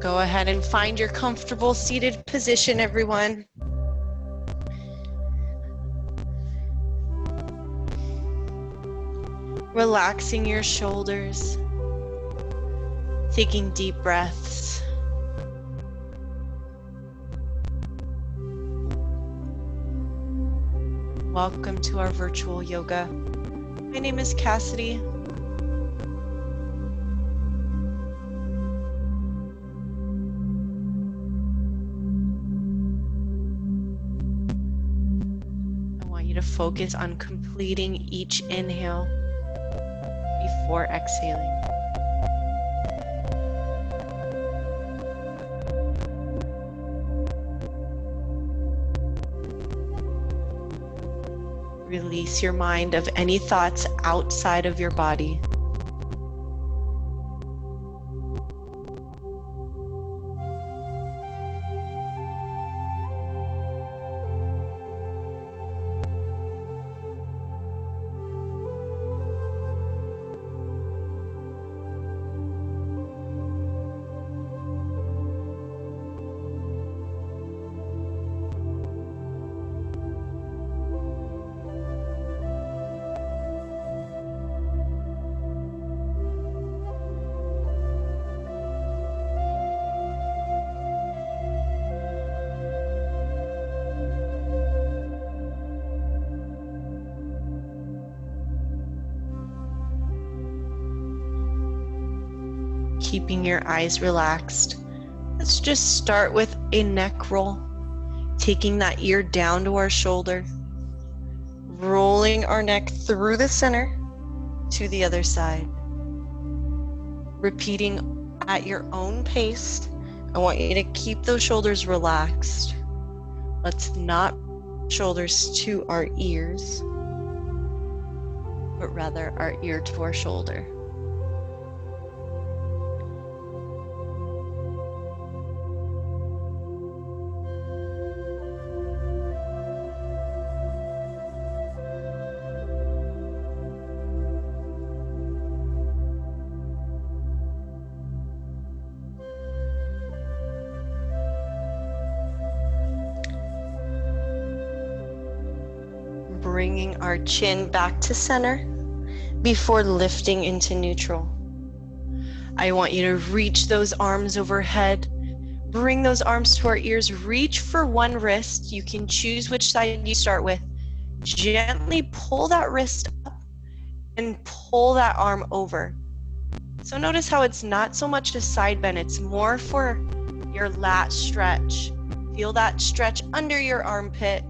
Go ahead and find your comfortable seated position, everyone. Relaxing your shoulders, taking deep breaths. Welcome to our virtual yoga. My name is Cassidy. I want you to focus on completing each inhale before exhaling. Release your mind of any thoughts outside of your body. Keeping your eyes relaxed. Let's just start with a neck roll, taking that ear down to our shoulder, rolling our neck through the center to the other side. Repeating at your own pace. I want you to keep those shoulders relaxed. Let's not shoulders to our ears, but rather our ear to our shoulder. Bringing our chin back to center before lifting into neutral. I want you to reach those arms overhead. Bring those arms to our ears. Reach for one wrist. You can choose which side you start with. Gently pull that wrist up and pull that arm over. So notice how it's not so much a side bend. It's more for your lat stretch. Feel that stretch under your armpit.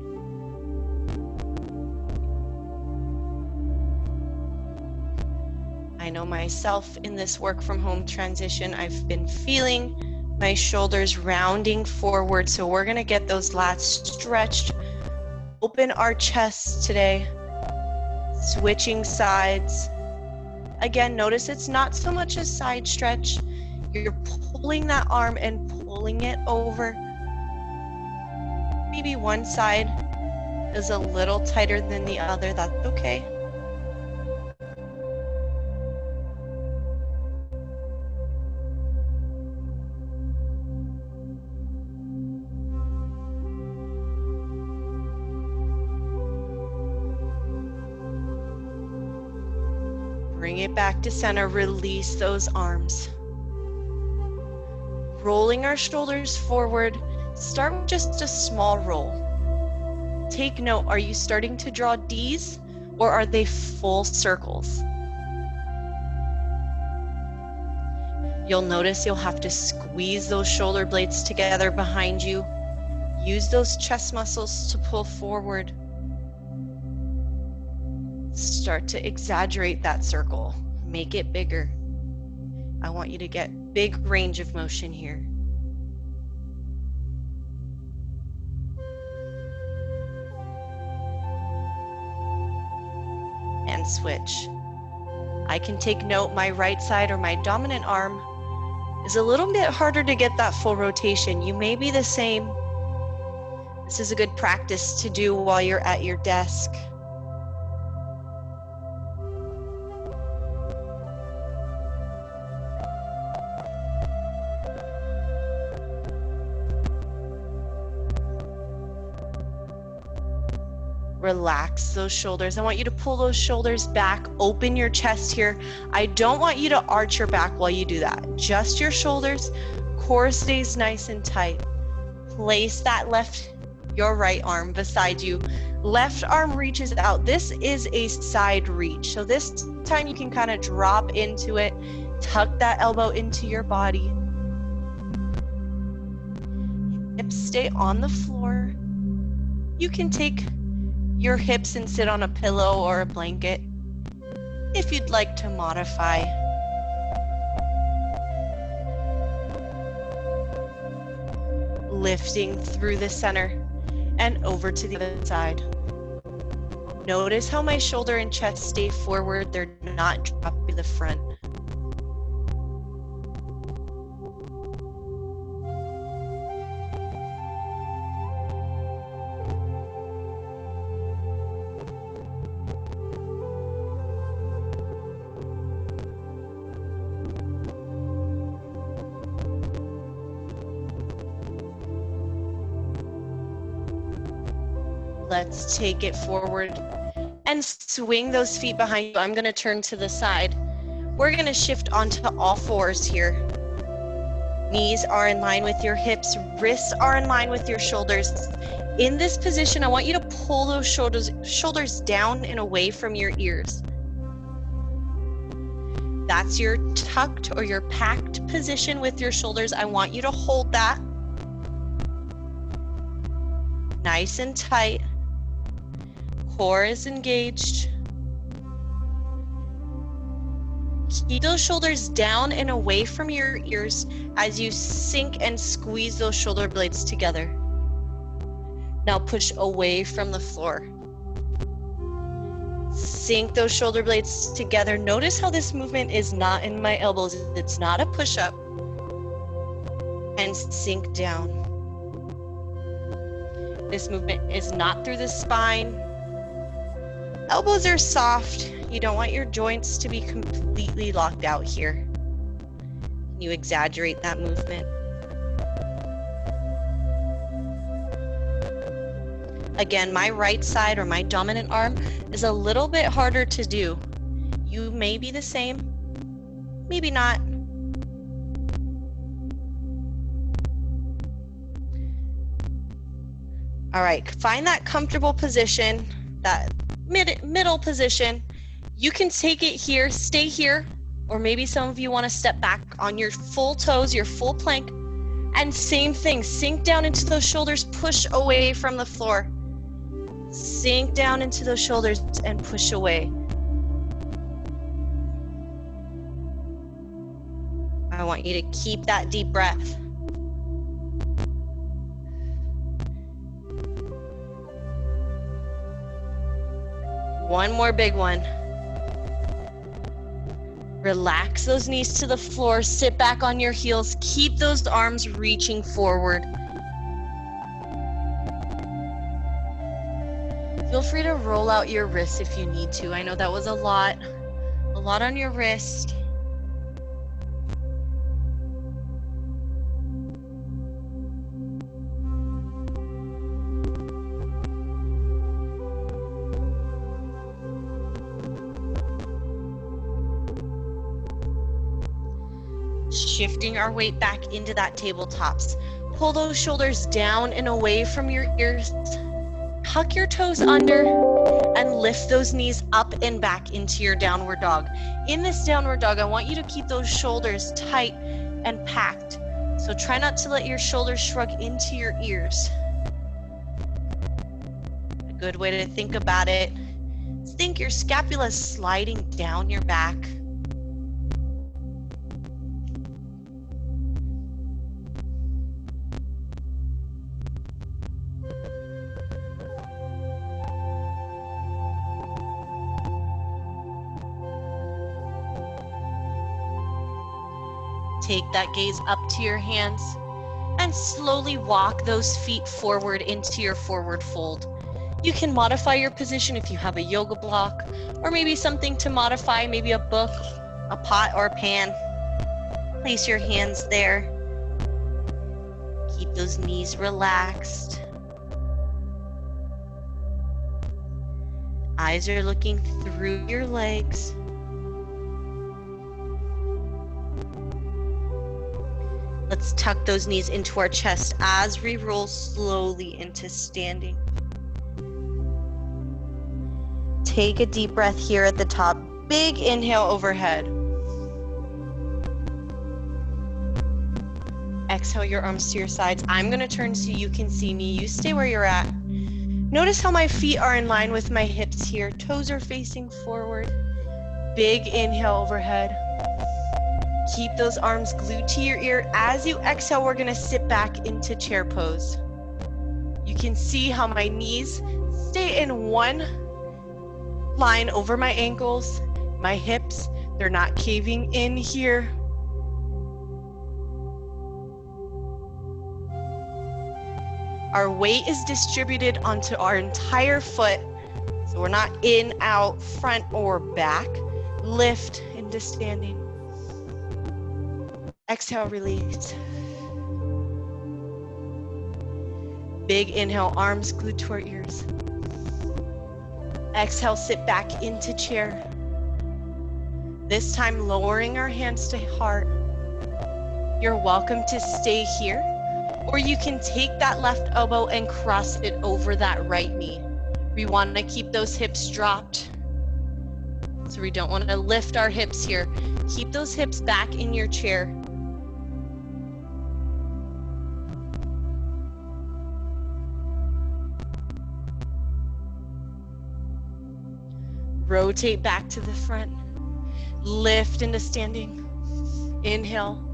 I know myself in this work from home transition, I've been feeling my shoulders rounding forward. So we're gonna get those lats stretched. Open our chests today. Switching sides. Again, notice it's not so much a side stretch. You're pulling that arm and pulling it over. Maybe one side is a little tighter than the other. That's okay. Bring it back to center, release those arms. Rolling our shoulders forward, start with just a small roll. Take note, are you starting to draw Ds or are they full circles? You'll notice you'll have to squeeze those shoulder blades together behind you. Use those chest muscles to pull forward. Start to exaggerate that circle. Make it bigger. I want you to get big range of motion here. And switch. I can take note my right side or my dominant arm is a little bit harder to get that full rotation. You may be the same. This is a good practice to do while you're at your desk. Relax those shoulders. I want you to pull those shoulders back, open your chest here. I don't want you to arch your back while you do that. Just your shoulders, core stays nice and tight. Place your right arm beside you. Left arm reaches out. This is a side reach. So this time you can kind of drop into it, tuck that elbow into your body. Hips stay on the floor. You can take your hips and sit on a pillow or a blanket if you'd like to modify. Lifting through the center and over to the other side. Notice how my shoulder and chest stay forward. They're not dropping to the front. Let's take it forward and swing those feet behind you. I'm going to turn to the side. We're going to shift onto all fours here. Knees are in line with your hips. Wrists are in line with your shoulders. In this position, I want you to pull those shoulders down and away from your ears. That's your tucked or your packed position with your shoulders. I want you to hold that nice and tight. Core is engaged. Keep those shoulders down and away from your ears as you sink and squeeze those shoulder blades together. Now push away from the floor. Sink those shoulder blades together. Notice how this movement is not in my elbows. It's not a push-up. And sink down. This movement is not through the spine. Elbows are soft. You don't want your joints to be completely locked out here. Can you exaggerate that movement? Again, my right side or my dominant arm is a little bit harder to do. You may be the same, maybe not. All right, find that comfortable position, that middle position. You can take it here, stay here, or maybe some of you want to step back on your full toes, your full plank, and same thing, sink down into those shoulders, push away from the floor. Sink down into those shoulders and push away. I want you to keep that deep breath. One more big one. Relax those knees to the floor, sit back on your heels, keep those arms reaching forward. Feel free to roll out your wrists if you need to. I know that was a lot on your wrist. Shifting our weight back into that tabletops. Pull those shoulders down and away from your ears. Tuck your toes under and lift those knees up and back into your downward dog. In this downward dog, I want you to keep those shoulders tight and packed. So try not to let your shoulders shrug into your ears. A good way to think about it is think your scapula is sliding down your back. Take that gaze up to your hands and slowly walk those feet forward into your forward fold. You can modify your position if you have a yoga block or maybe something to modify, maybe a book, a pot or a pan. Place your hands there. Keep those knees relaxed. Eyes are looking through your legs. Let's tuck those knees into our chest as we roll slowly into standing. Take a deep breath here at the top. Big inhale overhead. Exhale your arms to your sides. I'm going to turn so you can see me. You stay where you're at. Notice how my feet are in line with my hips here. Toes are facing forward. Big inhale overhead. Keep those arms glued to your ear. As you exhale, we're going to sit back into chair pose. You can see how my knees stay in one line over my ankles, my hips. They're not caving in here. Our weight is distributed onto our entire foot, so we're not in, out, front, or back. Lift into standing. Exhale, release. Big inhale, arms glued to our ears. Exhale, sit back into chair. This time, lowering our hands to heart. You're welcome to stay here, or you can take that left elbow and cross it over that right knee. We want to keep those hips dropped, so we don't want to lift our hips here. Keep those hips back in your chair. Rotate back to the front. Lift into standing. Inhale.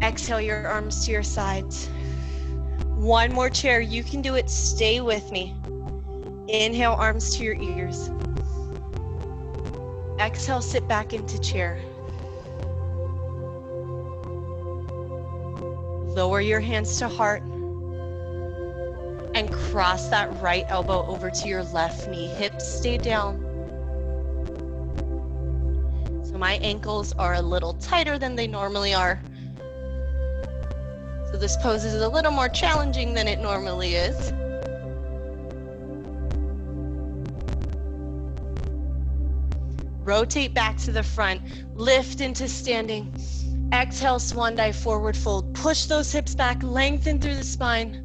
Exhale your arms to your sides. One more chair. You can do it. Stay with me. Inhale, arms to your ears. Exhale, sit back into chair. Lower your hands to heart. And cross that right elbow over to your left knee. Hips stay down. So my ankles are a little tighter than they normally are. So this pose is a little more challenging than it normally is. Rotate back to the front. Lift into standing. Exhale, swan dive, forward fold. Push those hips back, lengthen through the spine.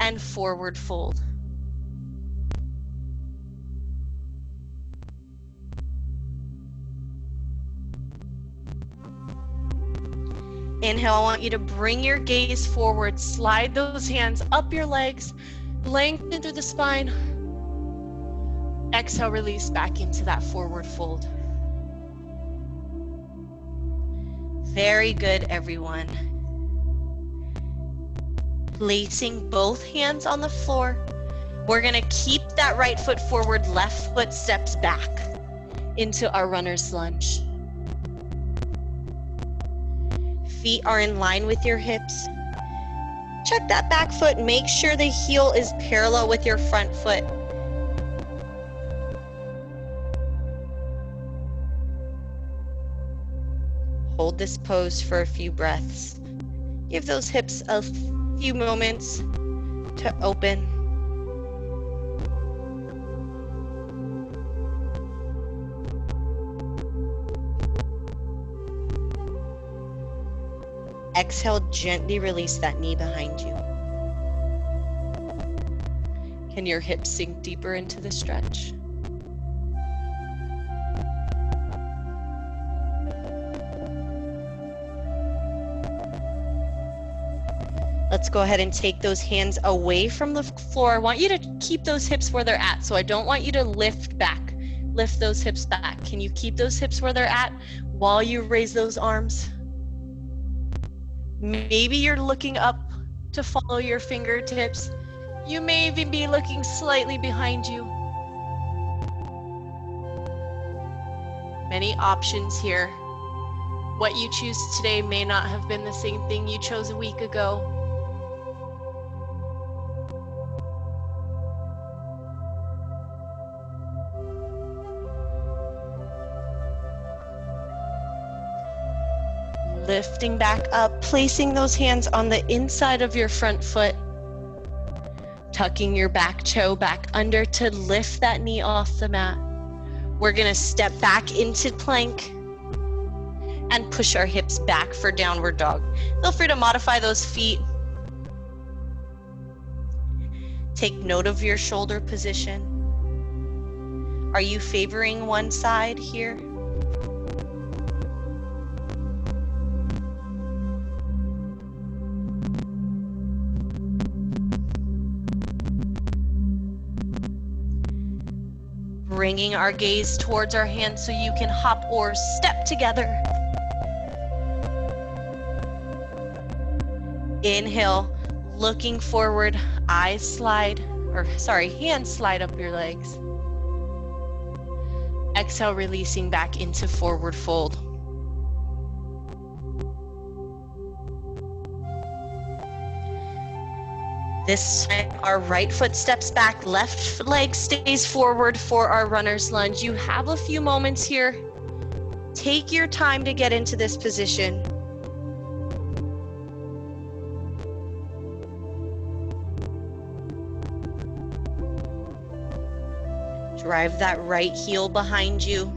And forward fold. Inhale, I want you to bring your gaze forward, slide those hands up your legs, lengthen through the spine. Exhale, release back into that forward fold. Very good, everyone. Placing both hands on the floor. We're gonna keep that right foot forward, left foot steps back into our runner's lunge. Feet are in line with your hips. Check that back foot, make sure the heel is parallel with your front foot. Hold this pose for a few breaths. Give those hips a few moments to open. Exhale, gently release that knee behind you. Can your hips sink deeper into the stretch? Let's go ahead and take those hands away from the floor. I want you to keep those hips where they're at. So I don't want you to lift back. Lift those hips back. Can you keep those hips where they're at while you raise those arms? Maybe you're looking up to follow your fingertips. You may even be looking slightly behind you. Many options here. What you choose today may not have been the same thing you chose a week ago. Lifting back up, placing those hands on the inside of your front foot. Tucking your back toe back under to lift that knee off the mat. We're gonna step back into plank and push our hips back for downward dog. Feel free to modify those feet. Take note of your shoulder position. Are you favoring one side here? Bringing our gaze towards our hands so you can hop or step together. Inhale, looking forward, hands slide up your legs. Exhale, releasing back into forward fold. This time, our right foot steps back, left leg stays forward for our runner's lunge. You have a few moments here. Take your time to get into this position. Drive that right heel behind you.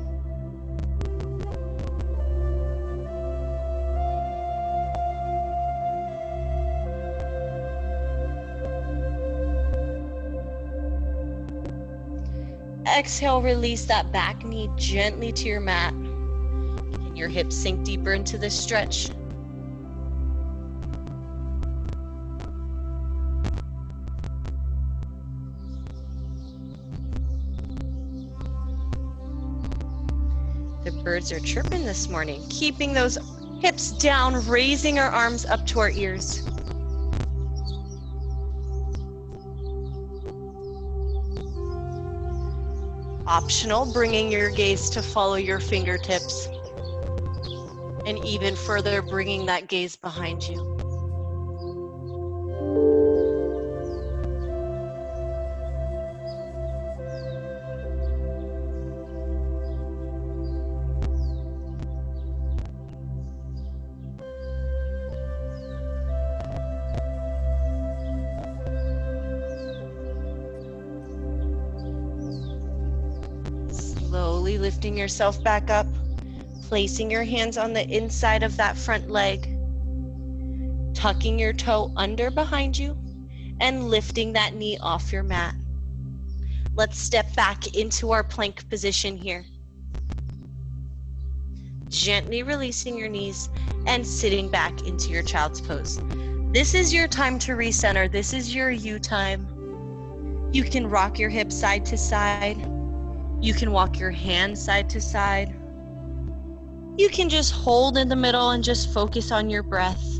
Exhale, release that back knee gently to your mat. Can your hips sink deeper into this stretch? The birds are chirping this morning, keeping those hips down, raising our arms up to our ears. Optional, bringing your gaze to follow your fingertips. And even further, bringing that gaze behind you. Slowly lifting yourself back up, placing your hands on the inside of that front leg, tucking your toe under behind you, and lifting that knee off your mat. Let's step back into our plank position here. Gently releasing your knees and sitting back into your child's pose. This is your time to recenter. This is your you time. You can rock your hips side to side. You can walk your hands side to side. You can just hold in the middle and just focus on your breath.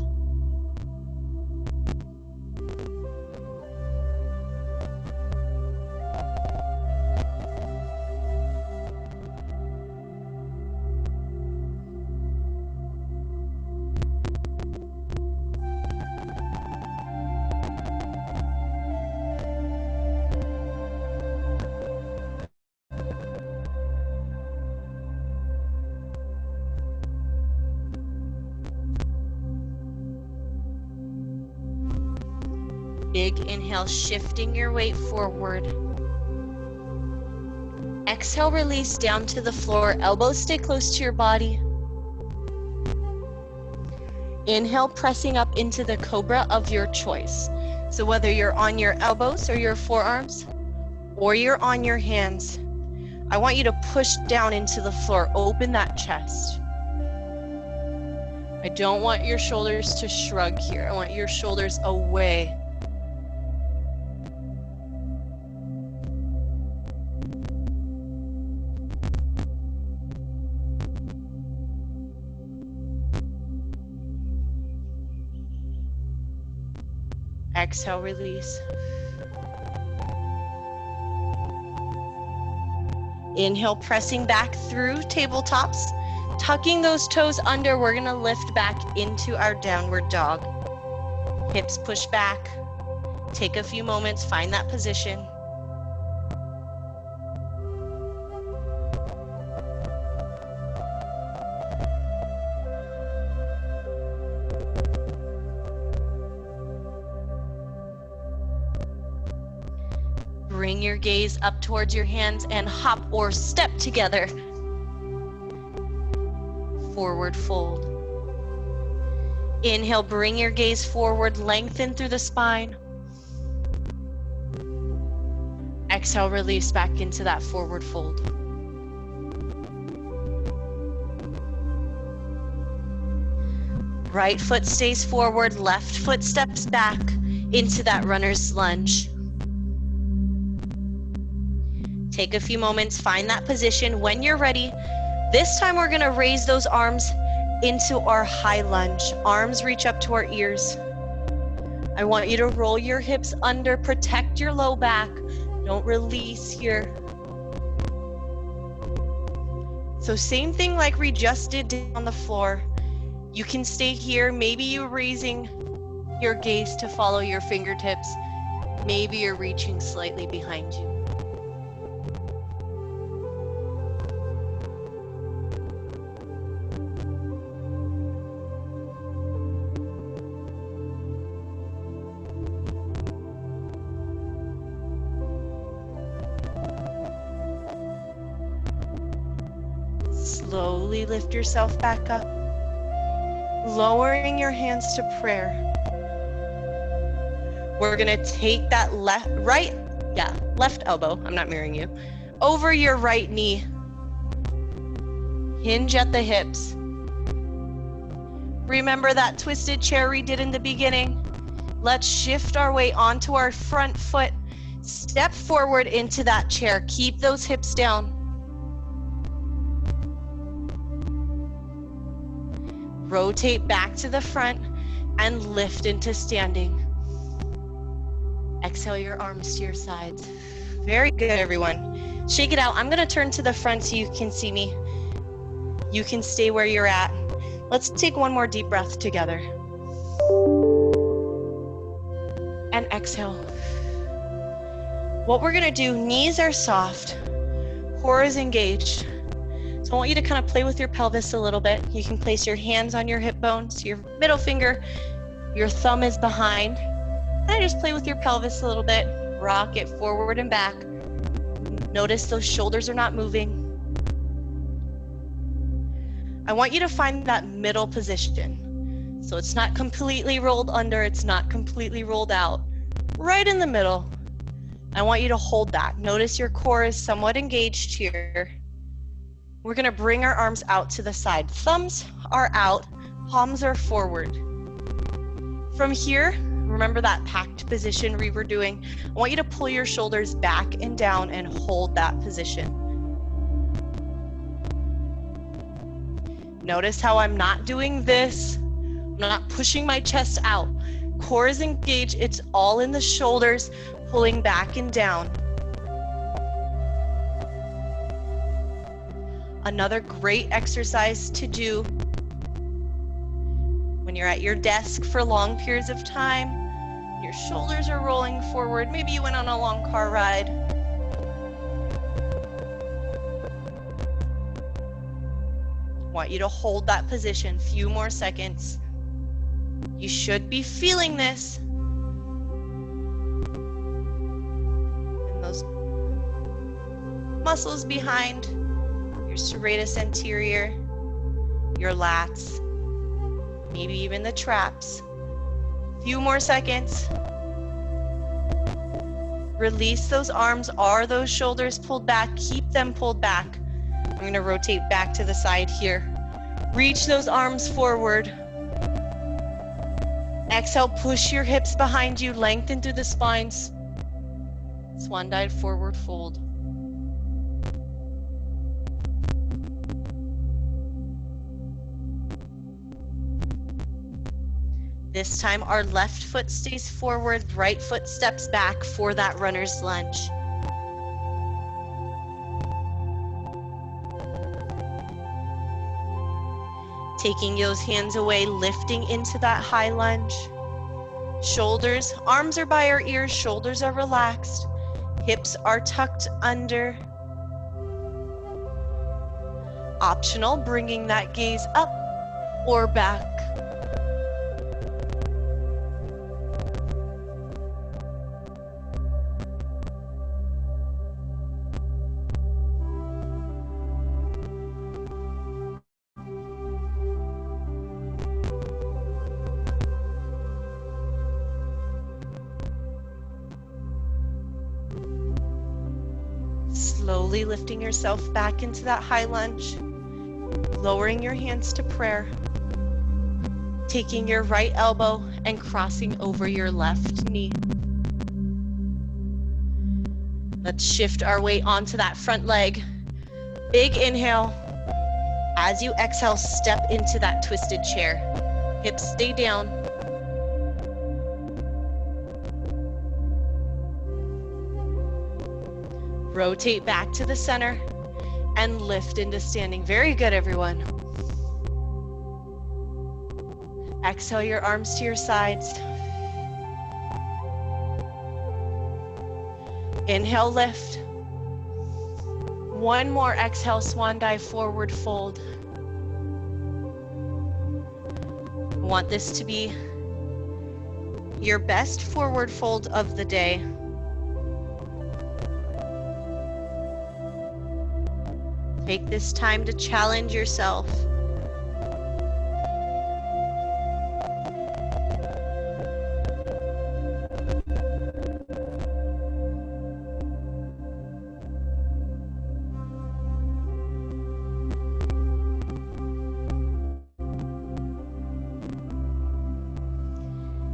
Big inhale, shifting your weight forward. Exhale, release down to the floor. Elbows stay close to your body. Inhale, pressing up into the cobra of your choice. So whether you're on your elbows or your forearms, or you're on your hands, I want you to push down into the floor. Open that chest. I don't want your shoulders to shrug here. I want your shoulders away. Exhale, release. Inhale, pressing back through tabletops, tucking those toes under. We're gonna lift back into our downward dog. Hips push back. Take a few moments, find that position. Bring your gaze up towards your hands and hop or step together. Forward fold. Inhale, bring your gaze forward, lengthen through the spine. Exhale, release back into that forward fold. Right foot stays forward, left foot steps back into that runner's lunge. Take a few moments, find that position. When you're ready, this time we're gonna raise those arms into our high lunge. Arms reach up to our ears. I want you to roll your hips under, protect your low back. Don't release here. So same thing like we just did on the floor. You can stay here. Maybe you're raising your gaze to follow your fingertips. Maybe you're reaching slightly behind you. Slowly lift yourself back up, lowering your hands to prayer. We're gonna take that left elbow, I'm not mirroring you, over your right knee. Hinge at the hips. Remember that twisted chair we did in the beginning? Let's shift our weight onto our front foot. Step forward into that chair. Keep those hips down. Rotate back to the front and lift into standing. Exhale your arms to your sides. Very good, everyone. Shake it out. I'm gonna turn to the front so you can see me. You can stay where you're at. Let's take one more deep breath together. And exhale. What we're gonna do, knees are soft, core is engaged. So I want you to kind of play with your pelvis a little bit. You can place your hands on your hip bones, your middle finger, your thumb is behind. And just play with your pelvis a little bit. Rock it forward and back. Notice those shoulders are not moving. I want you to find that middle position. So it's not completely rolled under, it's not completely rolled out. Right in the middle. I want you to hold that. Notice your core is somewhat engaged here. We're gonna bring our arms out to the side. Thumbs are out, palms are forward. From here, remember that packed position we were doing? I want you to pull your shoulders back and down and hold that position. Notice how I'm not doing this. I'm not pushing my chest out. Core is engaged, it's all in the shoulders, pulling back and down. Another great exercise to do when you're at your desk for long periods of time, your shoulders are rolling forward, maybe you went on a long car ride. I want you to hold that position, few more seconds. You should be feeling this. And those muscles behind your serratus anterior, your lats, maybe even the traps. Few more seconds. Release those arms. Are those shoulders pulled back? Keep them pulled back. I'm going to rotate back to the side here. Reach those arms forward. Exhale, push your hips behind you, lengthen through the spines. Swan dive, forward fold. This time our left foot stays forward, right foot steps back for that runner's lunge. Taking those hands away, lifting into that high lunge. Shoulders, arms are by our ears, shoulders are relaxed, hips are tucked under. Optional, bringing that gaze up or back. Slowly lifting yourself back into that high lunge, lowering your hands to prayer, taking your right elbow and crossing over your left knee. Let's shift our weight onto that front leg. Big inhale. As you exhale, step into that twisted chair. Hips stay down. Rotate back to the center and lift into standing. Very good, everyone. Exhale your arms to your sides. Inhale, lift. One more exhale, swan dive, forward fold. I want this to be your best forward fold of the day. Take this time to challenge yourself.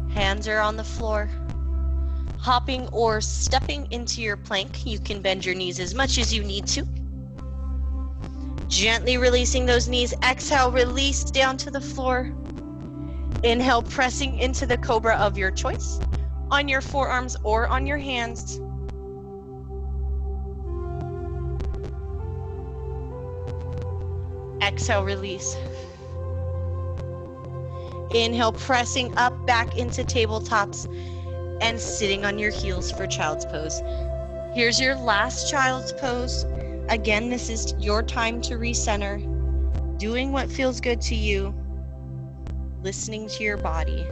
Hands are on the floor. Hopping or stepping into your plank, you can bend your knees as much as you need to. Gently releasing those knees. Exhale, release down to the floor. Inhale, pressing into the cobra of your choice, on your forearms or on your hands. Exhale, release. Inhale, pressing up back into tabletops and sitting on your heels for child's pose. Here's your last child's pose. Again, this is your time to recenter, doing what feels good to you, listening to your body.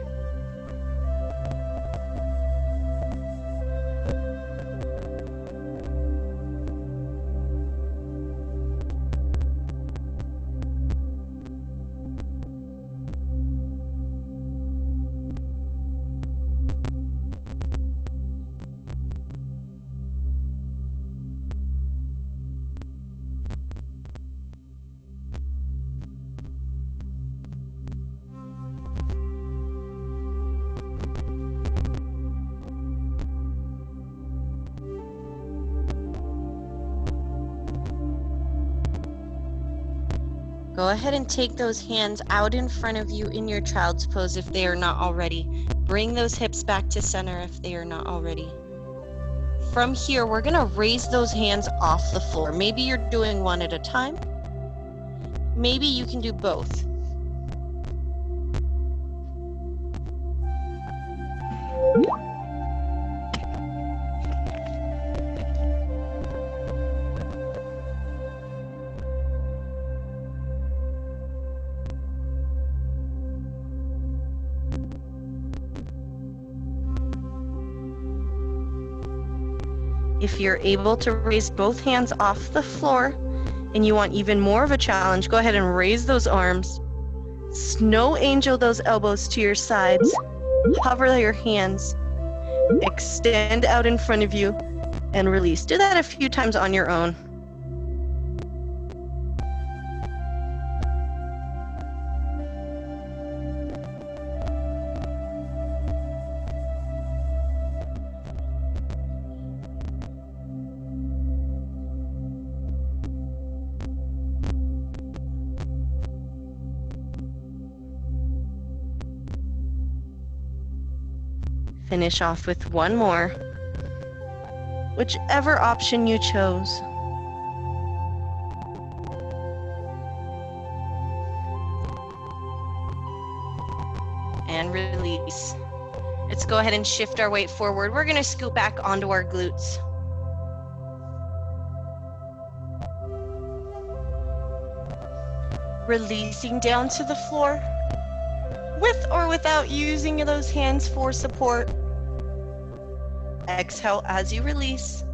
Go ahead and take those hands out in front of you in your child's pose if they are not already. Bring those hips back to center if they are not already. From here, we're gonna raise those hands off the floor. Maybe you're doing one at a time. Maybe you can do both. If you're able to raise both hands off the floor and you want even more of a challenge, go ahead and raise those arms. Snow angel those elbows to your sides. Hover your hands. Extend out in front of you and release. Do that a few times on your own. Finish off with one more, whichever option you chose. And release. Let's go ahead and shift our weight forward. We're gonna scoot back onto our glutes. Releasing down to the floor, with or without using those hands for support. Exhale as you release.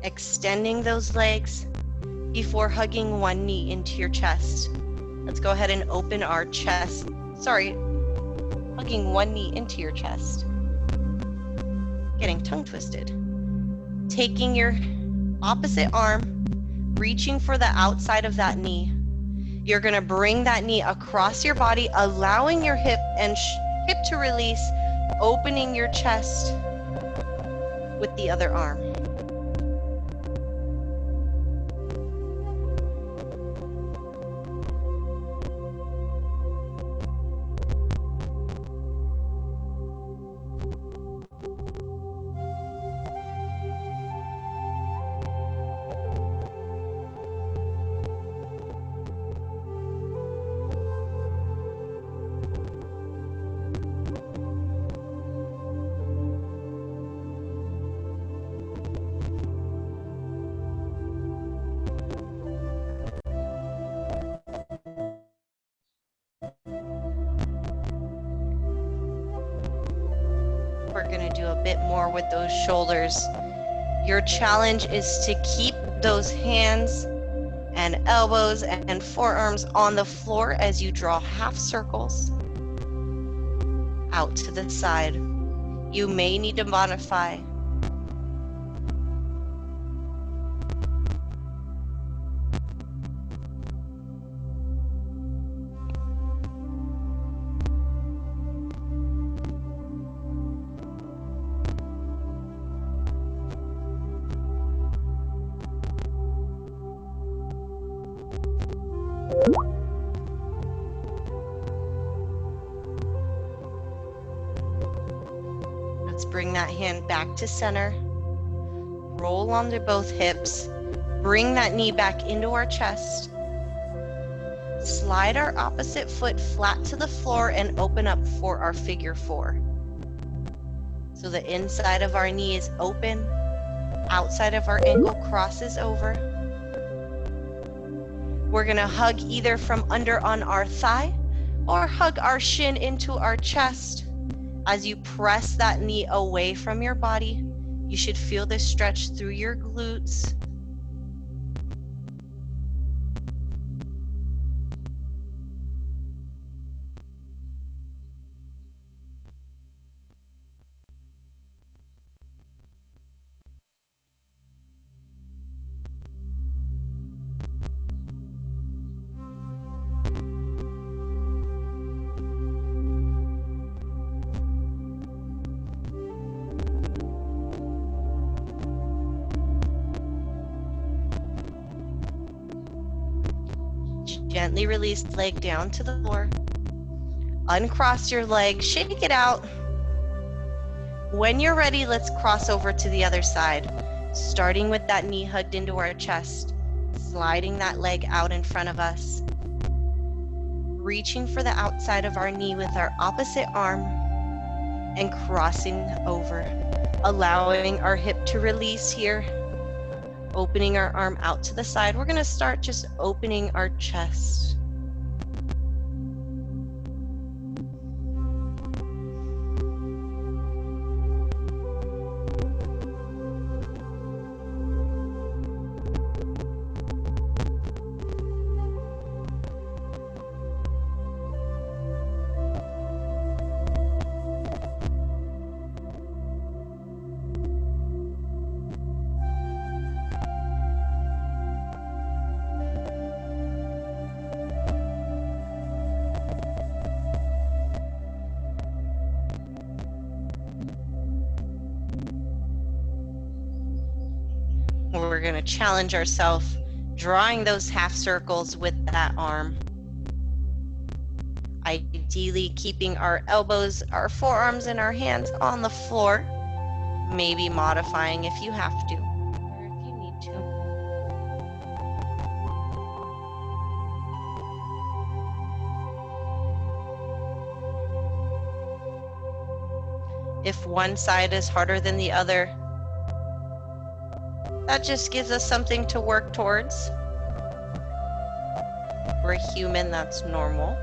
Extending those legs, before hugging one knee into your chest. Let's go ahead and open our chest. Sorry, hugging one knee into your chest. Getting tongue twisted. Taking your opposite arm, reaching for the outside of that knee. You're gonna bring that knee across your body, allowing your hip and hip to release, opening your chest with the other arm. We're gonna do a bit more with those shoulders. Your challenge is to keep those hands and elbows and forearms on the floor as you draw half circles out to the side. You may need to modify. Let's bring that hand back to center. Roll onto both hips. Bring that knee back into our chest. Slide our opposite foot flat to the floor and open up for our figure four. So the inside of our knee is open, outside of our ankle crosses over. We're gonna hug either from under on our thigh or hug our shin into our chest. As you press that knee away from your body, you should feel this stretch through your glutes. Gently release the leg down to the floor. Uncross your leg, shake it out. When you're ready, let's cross over to the other side, starting with that knee hugged into our chest, sliding that leg out in front of us, reaching for the outside of our knee with our opposite arm and crossing over, allowing our hip to release here. Opening our arm out to the side. We're going to start just opening our chest. We're going to challenge ourselves, drawing those half circles with that arm. Ideally keeping our elbows, our forearms, and our hands on the floor. Maybe modifying if you have to, or if you need to. If one side is harder than the other, that just gives us something to work towards. We're human, that's normal.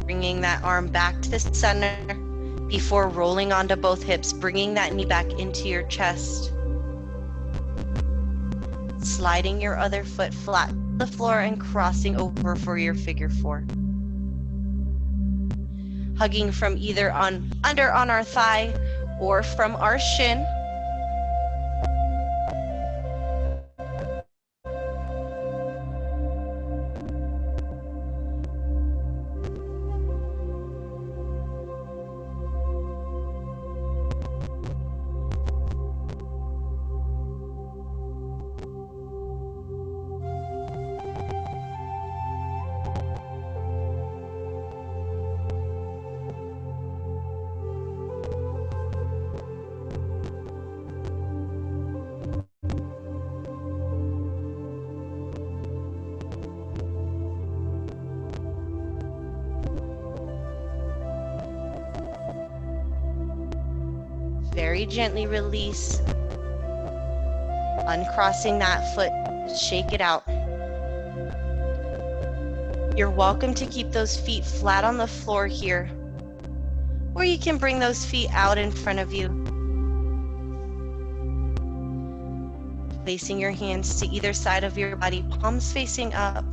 Bringing that arm back to the center before rolling onto both hips, bringing that knee back into your chest. Sliding your other foot flat to the floor and crossing over for your figure four. Hugging from either under on our thigh or from our shin. Very gently release, uncrossing that foot, shake it out. You're welcome to keep those feet flat on the floor here, or you can bring those feet out in front of you. Placing your hands to either side of your body, palms facing up.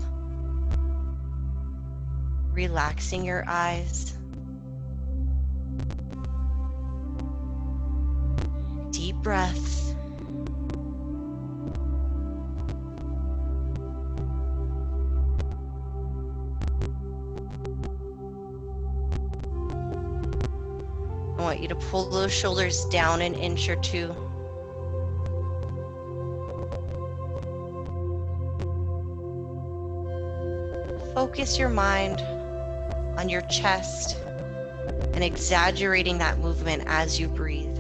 Relaxing your eyes. Deep breaths. I want you to pull those shoulders down an inch or two. Focus your mind on your chest and exaggerating that movement as you breathe.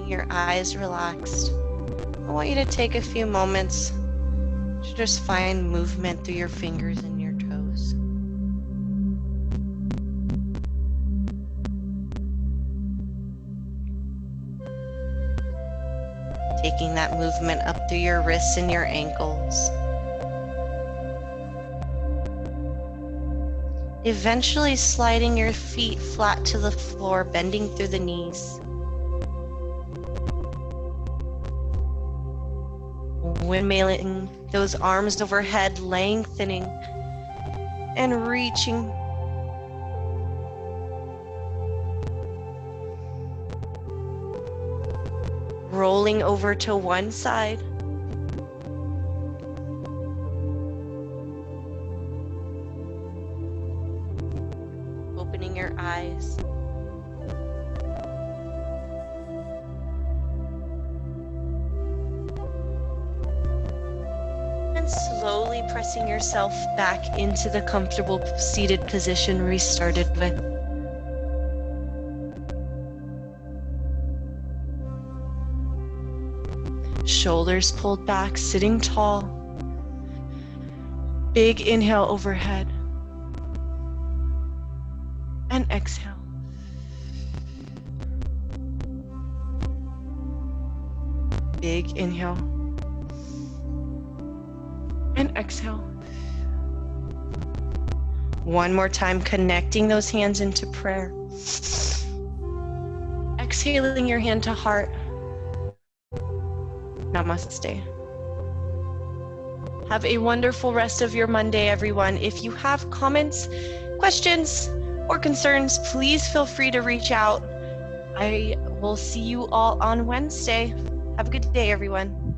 your eyes relaxed, I want you to take a few moments to just find movement through your fingers and your toes. Taking that movement up through your wrists and your ankles. Eventually sliding your feet flat to the floor, bending through the knees. Windmilling those arms overhead, lengthening and reaching. Rolling over to one side. Opening your eyes. And slowly pressing yourself back into the comfortable seated position we started with. Shoulders pulled back, sitting tall. Big inhale overhead. And exhale. Big inhale. And exhale. One more time, connecting those hands into prayer. Exhaling your hand to heart. Namaste. Have a wonderful rest of your Monday, everyone. If you have comments, questions, or concerns, please feel free to reach out. I will see you all on Wednesday. Have a good day, everyone.